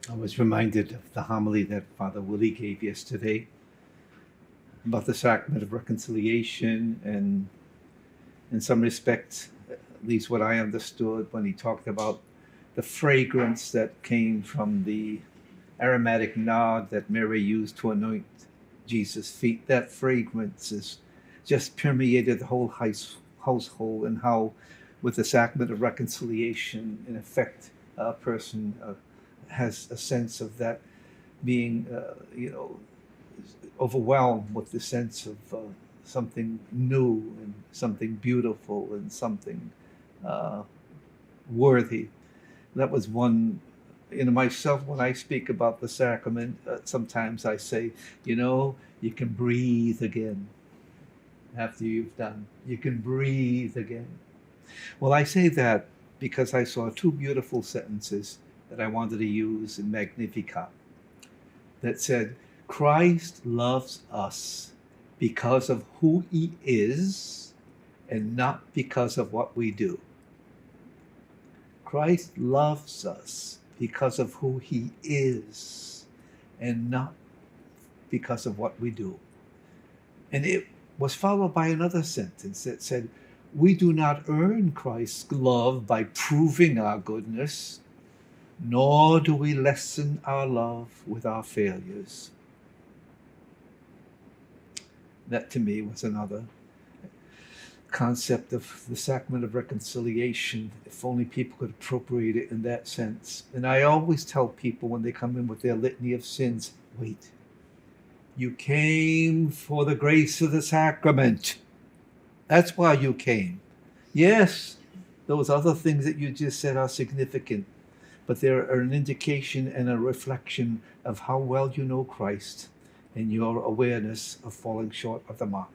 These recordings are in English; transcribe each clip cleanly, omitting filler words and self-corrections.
I was reminded of the homily that Father Willie gave yesterday about the sacrament of reconciliation, and in some respects, at least what I understood when he talked about the fragrance that came from the aromatic nard that Mary used to anoint Jesus' feet, that fragrance is just permeated the whole household, and how with the sacrament of reconciliation, in effect, a person has a sense of that being, overwhelmed with the sense of something new and something beautiful and something uh, worthy. That was one, myself, when I speak about the sacrament, sometimes I say, you can breathe again after you've done. You can breathe again. Well, I say that because I saw two beautiful sentences that I wanted to use in Magnificat that said, Christ loves us because of who he is and not because of what we do. Christ loves us because of who he is and not because of what we do. And it was followed by another sentence that said, we do not earn Christ's love by proving our goodness, nor do we lessen our love with our failures. That to me was another concept of the sacrament of reconciliation, if only people could appropriate it in that sense. And I always tell people when they come in with their litany of sins, wait, you came for the grace of the sacrament. That's why you came. Yes, those other things that you just said are significant, but they're an indication and a reflection of how well you know Christ and your awareness of falling short of the mark.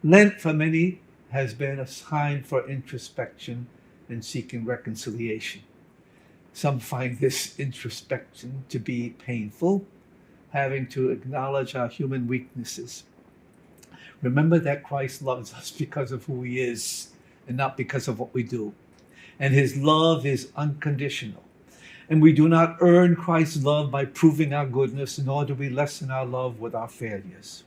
Lent for many has been a time for introspection and seeking reconciliation. Some find this introspection to be painful, having to acknowledge our human weaknesses. Remember that Christ loves us because of who he is and not because of what we do. And his love is unconditional. And we do not earn Christ's love by proving our goodness, nor do we lessen our love with our failures.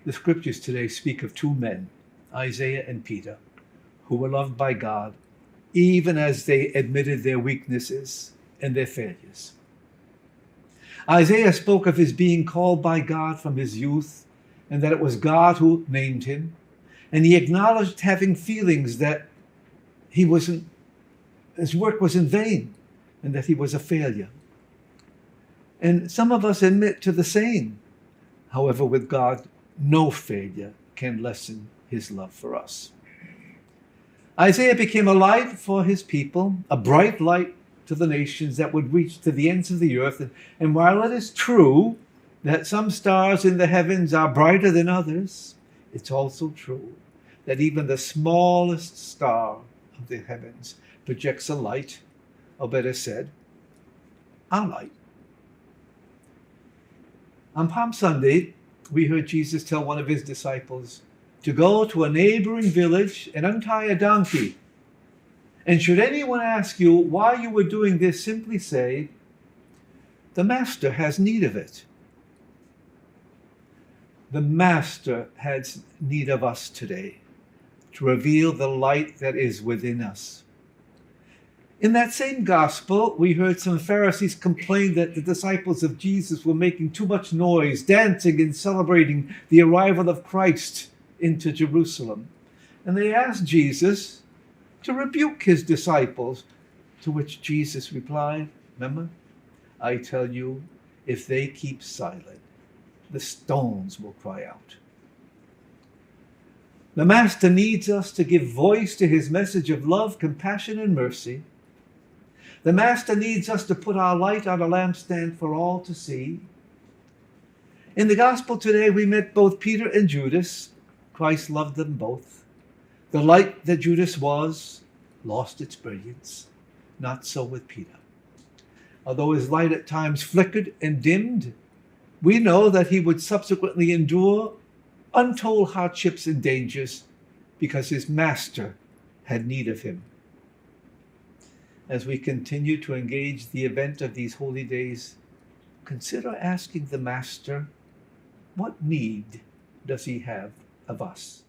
The scriptures today speak of two men, Isaiah and Peter, who were loved by God, even as they admitted their weaknesses and their failures. Isaiah spoke of his being called by God from his youth, and that it was God who named him. And he acknowledged having feelings that his work was in vain, and that he was a failure. And some of us admit to the same. However, with God, no failure can lessen his love for us. Isaiah became a light for his people, a bright light to the nations that would reach to the ends of the earth. And while it is true that some stars in the heavens are brighter than others, it's also true that even the smallest star of the heavens projects a light, or better said, our light. On Palm Sunday, we heard Jesus tell one of his disciples to go to a neighboring village and untie a donkey. And should anyone ask you why you were doing this, simply say, the Master has need of it. The Master has need of us today to reveal the light that is within us. In that same gospel, we heard some Pharisees complain that the disciples of Jesus were making too much noise, dancing and celebrating the arrival of Christ into Jerusalem. And they asked Jesus to rebuke his disciples, to which Jesus replied, remember, I tell you, if they keep silent, the stones will cry out. The Master needs us to give voice to his message of love, compassion, and mercy. The Master needs us to put our light on a lampstand for all to see. In the gospel today, we met both Peter and Judas. Christ loved them both. The light that Judas was lost its brilliance. Not so with Peter. Although his light at times flickered and dimmed, we know that he would subsequently endure untold hardships and dangers because his Master had need of him. As we continue to engage the event of these holy days, consider asking the Master, what need does he have of us?